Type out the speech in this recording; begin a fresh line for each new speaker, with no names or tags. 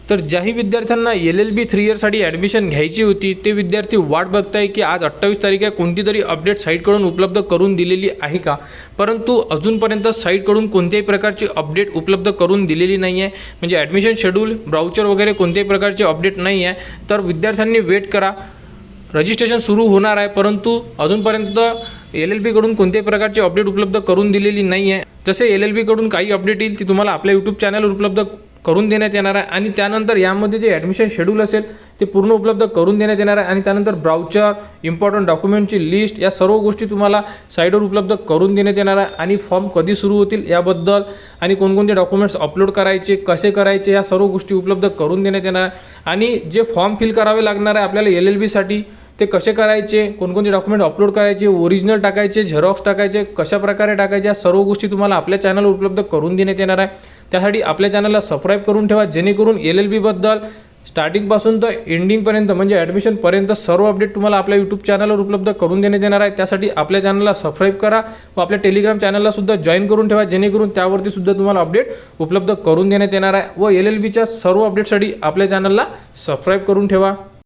तर ज्याही विद्यार्थ्यांना LLB 3 इयरसाठी admission घ्यायची होती ते विद्यार्थी वाट बघताय की आज 28 तारीख आहे, कोणती तरी अपडेट साईटकडून उपलब्ध करून दिलेली आहे का. परंतु अजूनपर्यंत साईटकडून कोणत्याही प्रकारची अपडेट उपलब्ध करून दिलेली नाही आहे. म्हणजे ॲडमिशन शेड्यूल, ब्राउचर वगैरे कोणत्याही प्रकारचे अपडेट नाही आहे. तर विद्यार्थ्यांनी वेट करा. रजिस्ट्रेशन सुरू होणार आहे, परंतु अजूनपर्यंत LLB कडून कोणत्याही प्रकारची अपडेट उपलब्ध करून दिलेली नाही आहे. जसे LLB कडून काही अपडेट येईल ती तुम्हाला आपल्या यूट्यूब चॅनलवर उपलब्ध करून देण्यात येणार आहे. आणि त्यानंतर यामध्ये जे ॲडमिशन शेड्यूल असेल ते पूर्ण उपलब्ध करून देण्यात येणार आहे. आणि त्यानंतर ब्राउचर, इम्पॉर्टंट डॉक्युमेंटची लिस्ट, या सर्व गोष्टी तुम्हाला साईटवर उपलब्ध करून देण्यात येणार आहे. आणि फॉर्म कधी सुरू होतील याबद्दल आणि कोणकोणते डॉक्युमेंट्स अपलोड करायचे, कसे करायचे, या सर्व गोष्टी उपलब्ध करून देण्यात येणार आहे. आणि जे फॉर्म फिल करावे लागणार आहे आपल्याला LLB साठी ते कसे करायचे, कोणकोणते डॉक्युमेंट अपलोड करायचे, ओरिजिनल टाकायचे, झेरॉक्स टाकायचे, कशा प्रकारे टाकायचे, या सर्व गोष्टी तुम्हाला आपल्या चॅनलवर उपलब्ध करून देण्यात येणार आहे. त्यासाठी आपल्या चॅनलला सबस्क्राईब करून ठेवा, जेणेकरून LLB बद्दल स्टार्टिंगपासून तर एंडिंगपर्यंत म्हणजे ॲडमिशनपर्यंत सर्व अपडेट तुम्हाला आपल्या यूट्यूब चॅनलवर उपलब्ध करून देण्यात येणार आहे. त्यासाठी आपल्या चॅनलला सबस्क्राईब करा व आपल्या टेलिग्राम चॅनलला सुद्धा जॉईन करून ठेवा, जेणेकरून त्यावरती सुद्धा तुम्हाला अपडेट उपलब्ध करून देण्यात येणार आहे. व LLBच्या सर्व अपडेटसाठी आपल्या चॅनलला सबस्क्राईब करून ठेवा.